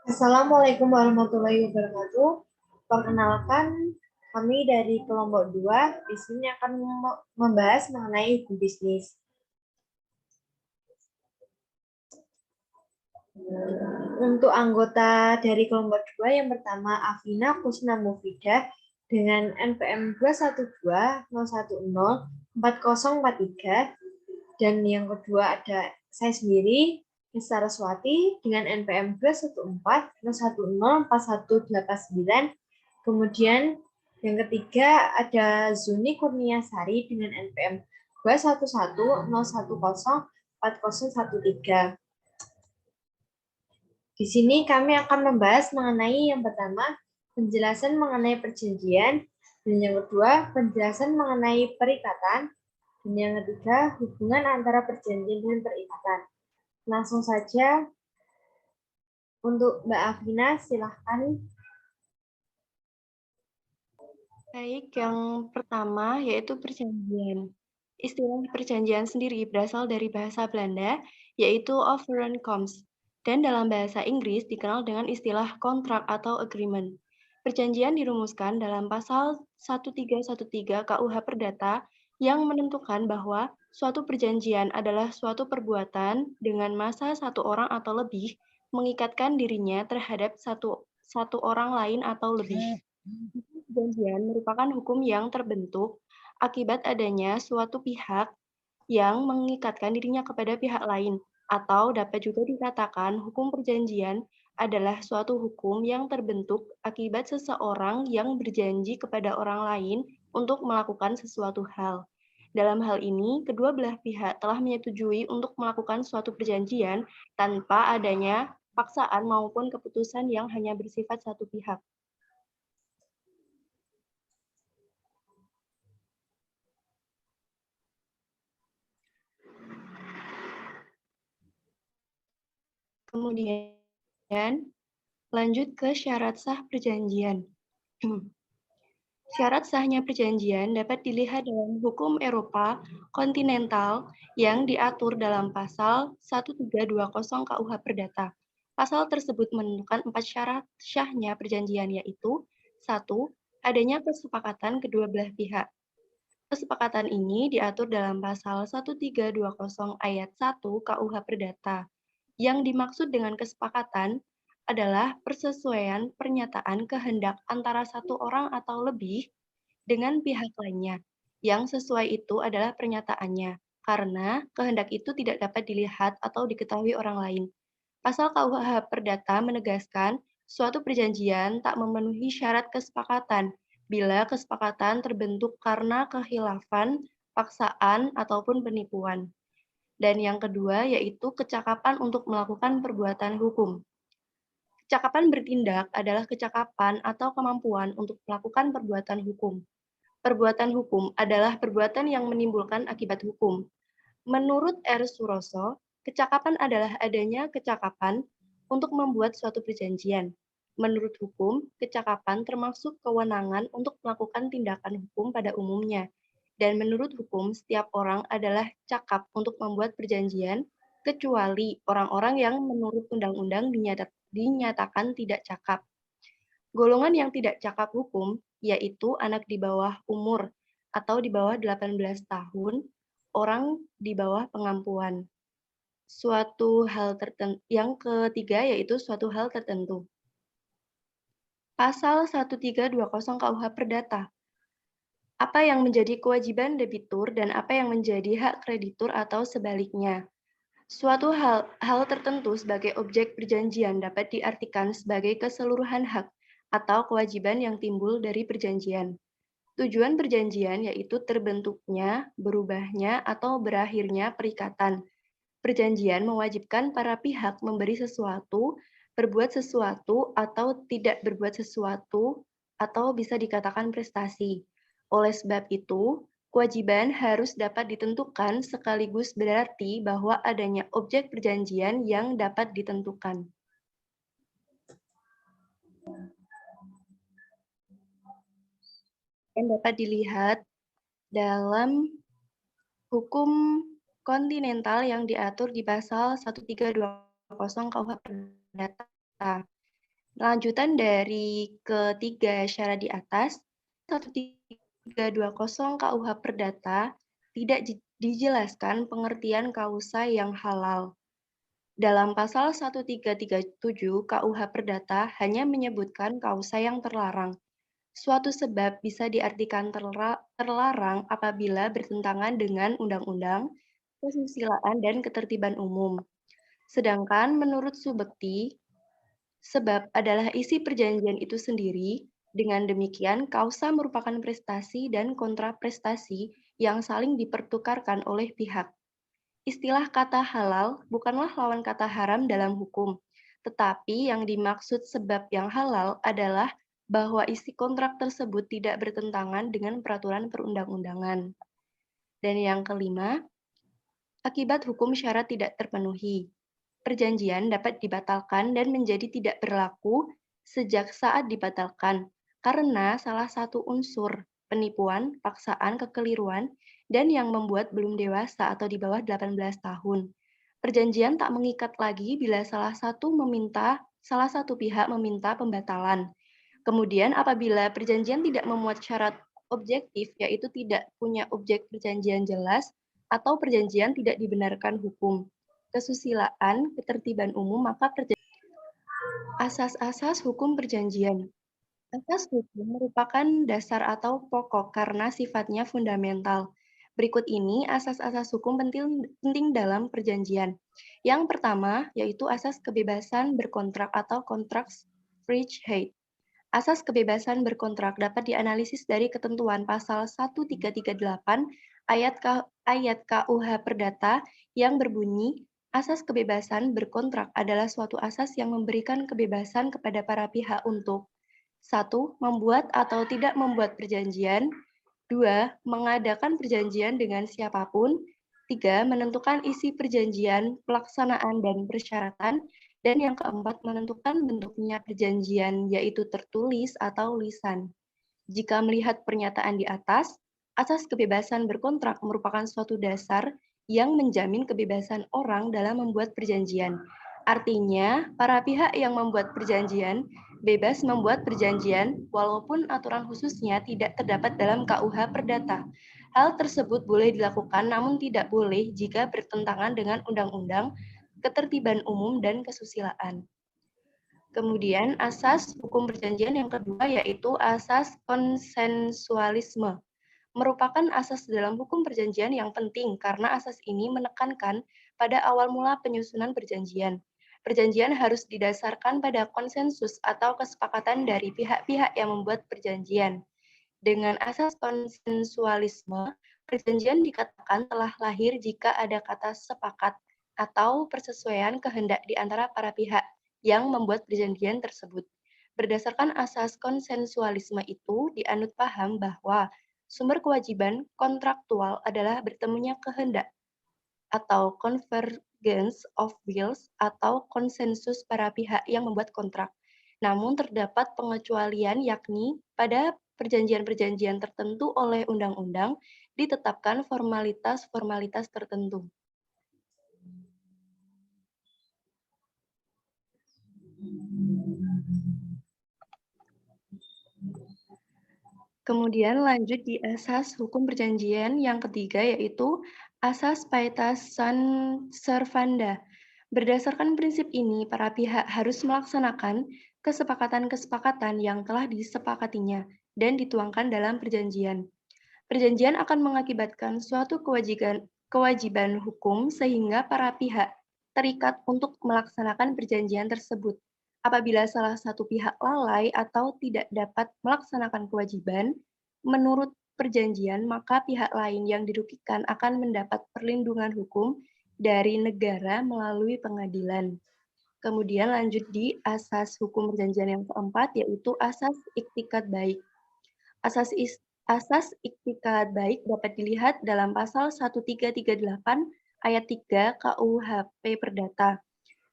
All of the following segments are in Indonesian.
Assalamualaikum warahmatullahi wabarakatuh. Perkenalkan, kami dari kelompok 2 di sini akan membahas mengenai hukum bisnis. Untuk anggota dari kelompok 2 yang pertama Afina Kusna Mufidah dengan NPM 21201040443, dan yang kedua ada saya sendiri Nisa Raswati dengan NPM 21401044189. Kemudian yang ketiga ada Zuni Kurniasari dengan NPM 21101404013. Di sini kami akan membahas mengenai yang pertama, penjelasan mengenai perjanjian, dan yang kedua, penjelasan mengenai perikatan, dan yang ketiga, hubungan antara perjanjian dan perikatan. Langsung saja, untuk Mbak Afina, silahkan. Baik, yang pertama yaitu perjanjian. Istilah perjanjian sendiri berasal dari bahasa Belanda, yaitu overeenkomst, dan dalam bahasa Inggris dikenal dengan istilah kontrak atau agreement. Perjanjian dirumuskan dalam pasal 1313 KUH Perdata yang menentukan bahwa suatu perjanjian adalah suatu perbuatan dengan masa satu orang atau lebih mengikatkan dirinya terhadap satu orang lain atau lebih. Perjanjian merupakan hukum yang terbentuk akibat adanya suatu pihak yang mengikatkan dirinya kepada pihak lain, atau dapat juga dikatakan hukum perjanjian adalah suatu hukum yang terbentuk akibat seseorang yang berjanji kepada orang lain untuk melakukan sesuatu hal. Dalam hal ini, kedua belah pihak telah menyetujui untuk melakukan suatu perjanjian tanpa adanya paksaan maupun keputusan yang hanya bersifat satu pihak. Kemudian, lanjut ke syarat sah perjanjian. Syarat sahnya perjanjian dapat dilihat dalam hukum Eropa kontinental yang diatur dalam pasal 1320 KUH Perdata. Pasal tersebut menentukan 4 syarat sahnya perjanjian, yaitu 1. Adanya kesepakatan kedua belah pihak. Kesepakatan ini diatur dalam pasal 1320 ayat 1 KUH Perdata. Yang dimaksud dengan kesepakatan adalah persesuaian pernyataan kehendak antara satu orang atau lebih dengan pihak lainnya. Yang sesuai itu adalah pernyataannya, karena kehendak itu tidak dapat dilihat atau diketahui orang lain. Pasal KUH Perdata menegaskan suatu perjanjian tak memenuhi syarat kesepakatan bila kesepakatan terbentuk karena kehilafan, paksaan, ataupun penipuan. Dan yang kedua yaitu kecakapan untuk melakukan perbuatan hukum. Kecakapan bertindak adalah kecakapan atau kemampuan untuk melakukan perbuatan hukum. Perbuatan hukum adalah perbuatan yang menimbulkan akibat hukum. Menurut R. Suroso, kecakapan adalah adanya kecakapan untuk membuat suatu perjanjian. Menurut hukum, kecakapan termasuk kewenangan untuk melakukan tindakan hukum pada umumnya. Dan menurut hukum, setiap orang adalah cakap untuk membuat perjanjian, kecuali orang-orang yang menurut undang-undang dinyatakan tidak cakap. Golongan yang tidak cakap hukum, yaitu anak di bawah umur atau di bawah 18 tahun, orang di bawah pengampuan. Suatu hal tertentu. Yang ketiga yaitu suatu hal tertentu. Pasal 1320 KUH Perdata. Apa yang menjadi kewajiban debitur dan apa yang menjadi hak kreditur atau sebaliknya. Suatu hal tertentu sebagai objek perjanjian dapat diartikan sebagai keseluruhan hak atau kewajiban yang timbul dari perjanjian. Tujuan perjanjian yaitu terbentuknya, berubahnya, atau berakhirnya perikatan. Perjanjian mewajibkan para pihak memberi sesuatu, berbuat sesuatu, atau tidak berbuat sesuatu, atau bisa dikatakan prestasi. Oleh sebab itu, kewajiban harus dapat ditentukan sekaligus berarti bahwa adanya objek perjanjian yang dapat ditentukan. Dan dapat dilihat dalam hukum kontinental yang diatur di pasal 1320 KUH Perdata. Lanjutan dari ketiga syarat di atas, 1320 KUH Perdata tidak dijelaskan pengertian kausa yang halal. Dalam pasal 1337 KUH Perdata hanya menyebutkan kausa yang terlarang. Suatu sebab bisa diartikan terlarang apabila bertentangan dengan undang-undang, kesusilaan, dan ketertiban umum. Sedangkan menurut Subekti, sebab adalah isi perjanjian itu sendiri. Dengan demikian, kausa merupakan prestasi dan kontraprestasi yang saling dipertukarkan oleh pihak. Istilah kata halal bukanlah lawan kata haram dalam hukum, tetapi yang dimaksud sebab yang halal adalah bahwa isi kontrak tersebut tidak bertentangan dengan peraturan perundang-undangan. Dan yang kelima, akibat hukum syarat tidak terpenuhi. Perjanjian dapat dibatalkan dan menjadi tidak berlaku sejak saat dibatalkan, karena salah satu unsur penipuan, paksaan, kekeliruan, dan yang membuat belum dewasa atau di bawah 18 tahun. Perjanjian tak mengikat lagi bila salah satu pihak meminta pembatalan. Kemudian apabila perjanjian tidak memuat syarat objektif, yaitu tidak punya objek perjanjian jelas, atau perjanjian tidak dibenarkan hukum, kesusilaan, ketertiban umum, maka asas-asas hukum perjanjian. Asas hukum merupakan dasar atau pokok karena sifatnya fundamental. Berikut ini asas-asas hukum penting dalam perjanjian. Yang pertama yaitu asas kebebasan berkontrak atau contract free trade. Asas kebebasan berkontrak dapat dianalisis dari ketentuan pasal 1338 ayat KUH Perdata yang berbunyi, asas kebebasan berkontrak adalah suatu asas yang memberikan kebebasan kepada para pihak untuk 1. Membuat atau tidak membuat perjanjian. 2. Mengadakan perjanjian dengan siapapun. 3. Menentukan isi perjanjian, pelaksanaan, dan persyaratan. Dan yang keempat, menentukan bentuknya perjanjian, yaitu tertulis atau lisan. Jika melihat pernyataan di atas, asas kebebasan berkontrak merupakan suatu dasar yang menjamin kebebasan orang dalam membuat perjanjian. Artinya, para pihak yang membuat perjanjian bebas membuat perjanjian walaupun aturan khususnya tidak terdapat dalam KUH Perdata. Hal tersebut boleh dilakukan namun tidak boleh jika bertentangan dengan undang-undang, ketertiban umum, dan kesusilaan. Kemudian asas hukum perjanjian yang kedua yaitu asas konsensualisme. Merupakan asas dalam hukum perjanjian yang penting karena asas ini menekankan pada awal mula penyusunan perjanjian. Perjanjian harus didasarkan pada konsensus atau kesepakatan dari pihak-pihak yang membuat perjanjian. Dengan asas konsensualisme, perjanjian dikatakan telah lahir jika ada kata sepakat atau persesuaian kehendak di antara para pihak yang membuat perjanjian tersebut. Berdasarkan asas konsensualisme itu, dianut paham bahwa sumber kewajiban kontraktual adalah bertemunya kehendak atau convergence of wills atau konsensus para pihak yang membuat kontrak. Namun terdapat pengecualian yakni pada perjanjian-perjanjian tertentu oleh undang-undang ditetapkan formalitas-formalitas tertentu. Kemudian lanjut di asas hukum perjanjian yang ketiga yaitu asas paetas servanda. Berdasarkan prinsip ini, para pihak harus melaksanakan kesepakatan-kesepakatan yang telah disepakatinya dan dituangkan dalam perjanjian. Perjanjian akan mengakibatkan suatu kewajiban hukum sehingga para pihak terikat untuk melaksanakan perjanjian tersebut. Apabila salah satu pihak lalai atau tidak dapat melaksanakan kewajiban, menurut perjanjian, maka pihak lain yang dirugikan akan mendapat perlindungan hukum dari negara melalui pengadilan. Kemudian lanjut di asas hukum perjanjian yang keempat, yaitu asas iktikat baik. Asas iktikat baik dapat dilihat dalam pasal 1338 ayat 3 KUHP Perdata,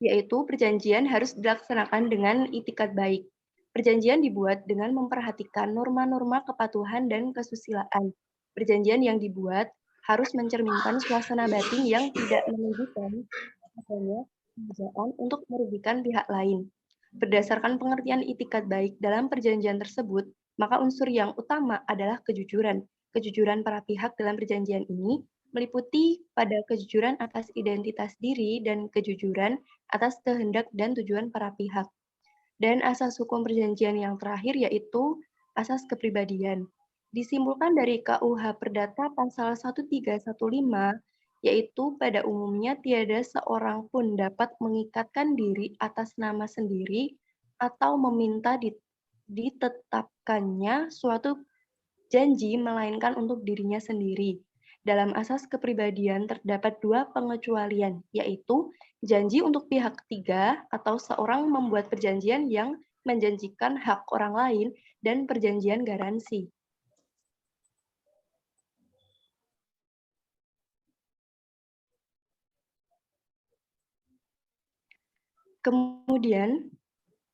yaitu perjanjian harus dilaksanakan dengan itikat baik. Perjanjian dibuat dengan memperhatikan norma-norma kepatuhan dan kesusilaan. Perjanjian yang dibuat harus mencerminkan suasana batin yang tidak menunjukkan adanya pekerjaan untuk merugikan pihak lain. Berdasarkan pengertian itikat baik dalam perjanjian tersebut, maka unsur yang utama adalah kejujuran. Kejujuran para pihak dalam perjanjian ini meliputi pada kejujuran atas identitas diri dan kejujuran atas kehendak dan tujuan para pihak. Dan asas hukum perjanjian yang terakhir yaitu asas kepribadian. Disimpulkan dari KUH Perdata pasal 1315, yaitu pada umumnya tiada seorang pun dapat mengikatkan diri atas nama sendiri atau meminta ditetapkannya suatu janji melainkan untuk dirinya sendiri. Dalam asas kepribadian terdapat dua pengecualian, yaitu janji untuk pihak ketiga atau seorang membuat perjanjian yang menjanjikan hak orang lain dan perjanjian garansi. Kemudian,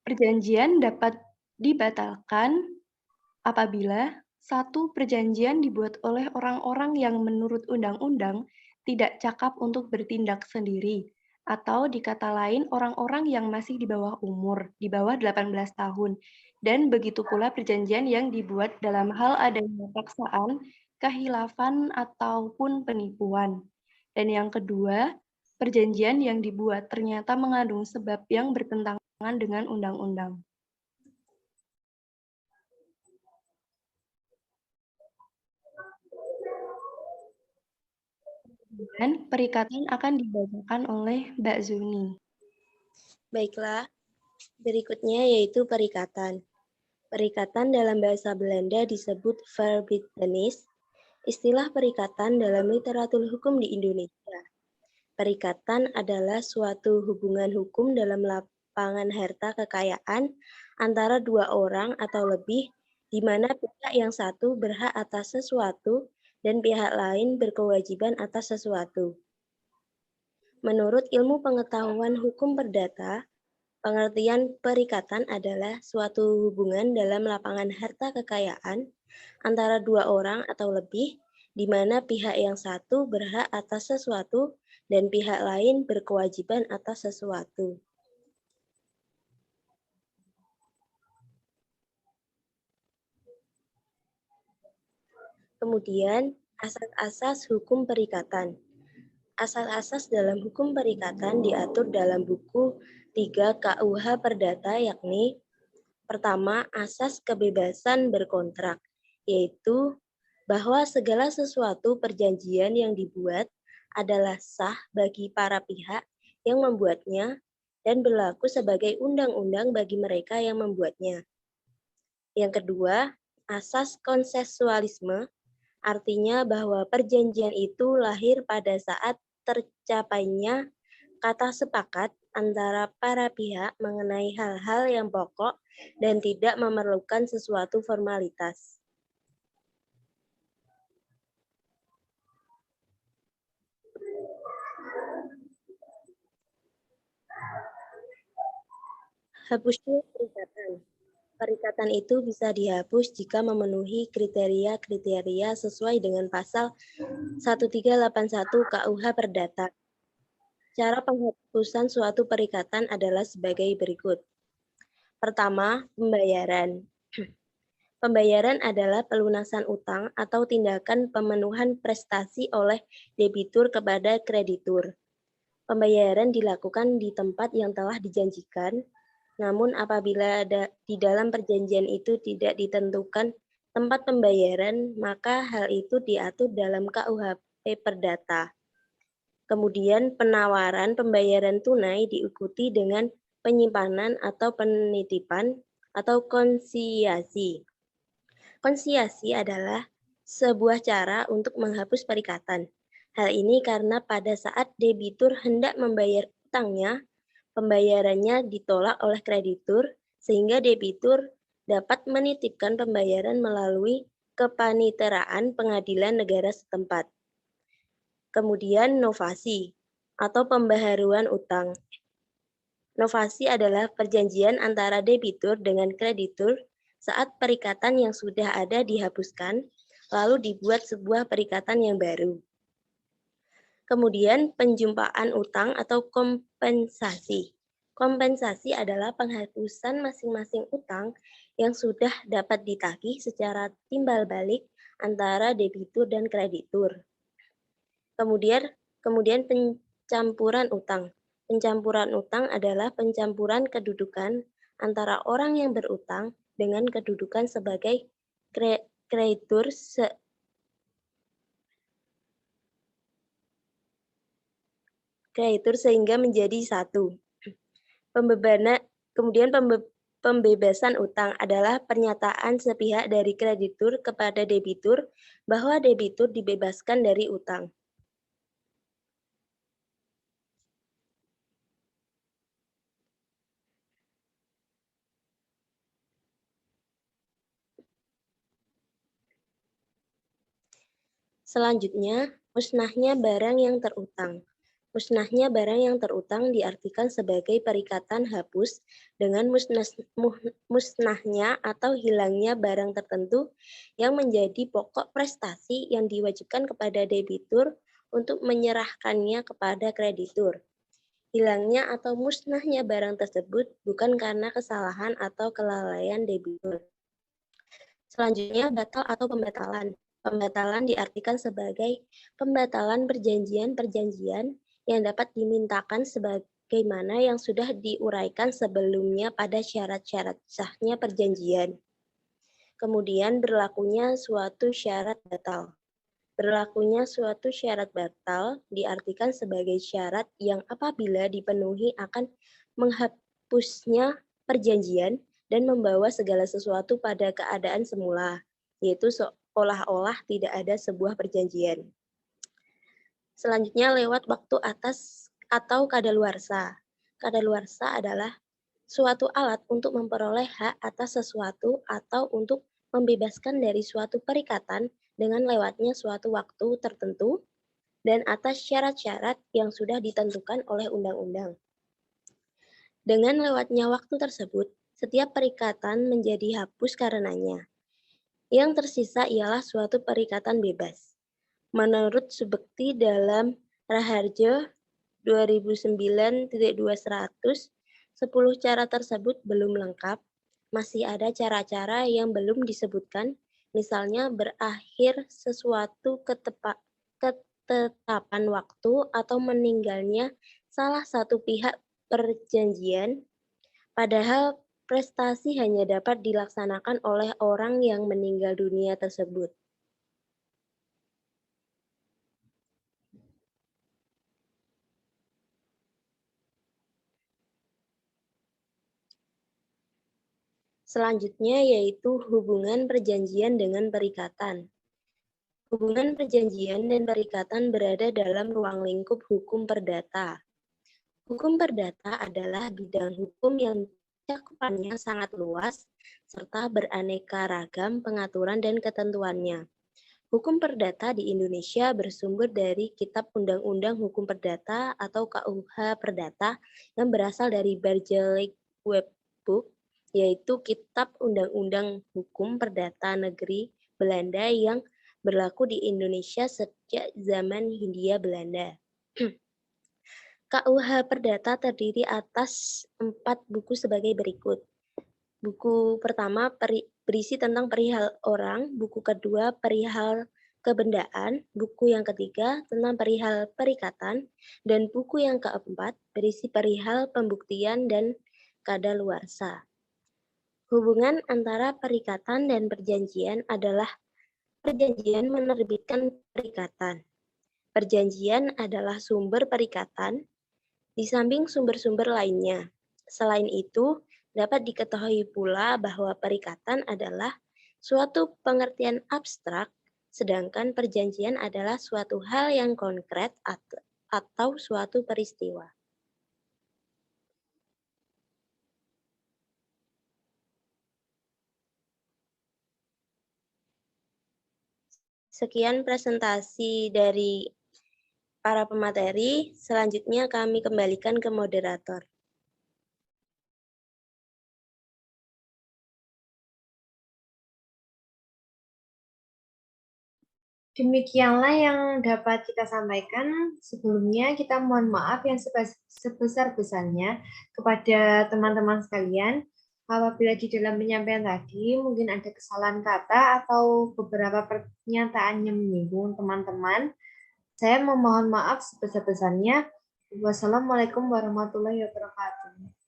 perjanjian dapat dibatalkan apabila satu perjanjian dibuat oleh orang-orang yang menurut undang-undang tidak cakap untuk bertindak sendiri, atau dikata lain orang-orang yang masih di bawah umur, di bawah 18 tahun, dan begitu pula perjanjian yang dibuat dalam hal adanya paksaan, kehilafan, ataupun penipuan. Dan yang kedua, perjanjian yang dibuat ternyata mengandung sebab yang bertentangan dengan undang-undang. Dan perikatan akan dibacakan oleh Mbak Zuni. Baiklah, berikutnya yaitu perikatan. Perikatan dalam bahasa Belanda disebut verbintenis. Istilah perikatan dalam literatur hukum di Indonesia. Perikatan adalah suatu hubungan hukum dalam lapangan harta kekayaan antara dua orang atau lebih, di mana pihak yang satu berhak atas sesuatu dan pihak lain berkewajiban atas sesuatu. Menurut ilmu pengetahuan hukum perdata, pengertian perikatan adalah suatu hubungan dalam lapangan harta kekayaan antara dua orang atau lebih, di mana pihak yang satu berhak atas sesuatu dan pihak lain berkewajiban atas sesuatu. Kemudian, asas-asas hukum perikatan. Asas-asas dalam hukum perikatan diatur dalam buku 3 KUH Perdata, yakni pertama, asas kebebasan berkontrak, yaitu bahwa segala sesuatu perjanjian yang dibuat adalah sah bagi para pihak yang membuatnya dan berlaku sebagai undang-undang bagi mereka yang membuatnya. Yang kedua, asas konsensualisme, artinya bahwa perjanjian itu lahir pada saat tercapainya kata sepakat antara para pihak mengenai hal-hal yang pokok dan tidak memerlukan sesuatu formalitas. Hapusnya perikatan. Perikatan itu bisa dihapus jika memenuhi kriteria-kriteria sesuai dengan pasal 1381 KUH Perdata. Cara penghapusan suatu perikatan adalah sebagai berikut. Pertama, pembayaran. Pembayaran adalah pelunasan utang atau tindakan pemenuhan prestasi oleh debitur kepada kreditur. Pembayaran dilakukan di tempat yang telah dijanjikan, namun apabila di dalam perjanjian itu tidak ditentukan tempat pembayaran, maka hal itu diatur dalam KUHP Perdata. Kemudian penawaran pembayaran tunai diikuti dengan penyimpanan atau penitipan atau konsiasi. Konsiasi adalah sebuah cara untuk menghapus perikatan. Hal ini karena pada saat debitur hendak membayar utangnya, pembayarannya ditolak oleh kreditur, sehingga debitur dapat menitipkan pembayaran melalui kepaniteraan pengadilan negara setempat. Kemudian novasi atau pembaharuan utang. Novasi adalah perjanjian antara debitur dengan kreditur saat perikatan yang sudah ada dihapuskan, lalu dibuat sebuah perikatan yang baru. Kemudian penjumpaan utang atau kompensasi. Kompensasi adalah penghapusan masing-masing utang yang sudah dapat ditagih secara timbal balik antara debitur dan kreditur. Kemudian pencampuran utang. Pencampuran utang adalah pencampuran kedudukan antara orang yang berutang dengan kedudukan sebagai kreditur sehingga menjadi satu. Pembebasan utang adalah pernyataan sepihak dari kreditur kepada debitur bahwa debitur dibebaskan dari utang. Selanjutnya, musnahnya barang yang terutang. Musnahnya barang yang terutang diartikan sebagai perikatan hapus dengan musnahnya atau hilangnya barang tertentu yang menjadi pokok prestasi yang diwajibkan kepada debitur untuk menyerahkannya kepada kreditur. Hilangnya atau musnahnya barang tersebut bukan karena kesalahan atau kelalaian debitur. Selanjutnya, batal atau pembatalan. Pembatalan diartikan sebagai pembatalan perjanjian-perjanjian yang dapat dimintakan sebagaimana yang sudah diuraikan sebelumnya pada syarat-syarat sahnya perjanjian. Kemudian berlakunya suatu syarat batal. Berlakunya suatu syarat batal diartikan sebagai syarat yang apabila dipenuhi akan menghapusnya perjanjian dan membawa segala sesuatu pada keadaan semula, yaitu seolah-olah tidak ada sebuah perjanjian. Selanjutnya lewat waktu atas atau kadaluarsa. Kadaluarsa adalah suatu alat untuk memperoleh hak atas sesuatu atau untuk membebaskan dari suatu perikatan dengan lewatnya suatu waktu tertentu dan atas syarat-syarat yang sudah ditentukan oleh undang-undang. Dengan lewatnya waktu tersebut, setiap perikatan menjadi hapus karenanya. Yang tersisa ialah suatu perikatan bebas. Menurut Subekti dalam Raharjo 2009.200, 10 cara tersebut belum lengkap. Masih ada cara-cara yang belum disebutkan, misalnya berakhir sesuatu ketetapan waktu atau meninggalnya salah satu pihak perjanjian, padahal prestasi hanya dapat dilaksanakan oleh orang yang meninggal dunia tersebut. Selanjutnya yaitu hubungan perjanjian dengan perikatan. Hubungan perjanjian dan perikatan berada dalam ruang lingkup hukum perdata. Hukum perdata adalah bidang hukum yang cakupannya sangat luas serta beraneka ragam pengaturan dan ketentuannya. Hukum perdata di Indonesia bersumber dari Kitab Undang-Undang Hukum Perdata atau KUH Perdata yang berasal dari Bergelijk Wetboek, yaitu Kitab Undang-Undang Hukum Perdata Negeri Belanda yang berlaku di Indonesia sejak zaman Hindia Belanda. KUH Perdata terdiri atas 4 buku sebagai berikut. Buku pertama berisi tentang perihal orang, buku kedua perihal kebendaan, buku yang ketiga tentang perihal perikatan, dan buku yang keempat berisi perihal pembuktian dan kadaluarsa. Hubungan antara perikatan dan perjanjian adalah perjanjian menerbitkan perikatan. Perjanjian adalah sumber perikatan, di samping sumber-sumber lainnya. Selain itu, dapat diketahui pula bahwa perikatan adalah suatu pengertian abstrak, sedangkan perjanjian adalah suatu hal yang konkret atau suatu peristiwa. Sekian presentasi dari para pemateri, selanjutnya kami kembalikan ke moderator. Demikianlah yang dapat kita sampaikan. Sebelumnya kita mohon maaf yang sebesar-besarnya kepada teman-teman sekalian. Apabila di dalam penyampaian tadi mungkin ada kesalahan kata atau beberapa pernyataan yang menyinggung teman-teman, saya memohon maaf sebesar-besarnya. Wassalamualaikum warahmatullahi wabarakatuh.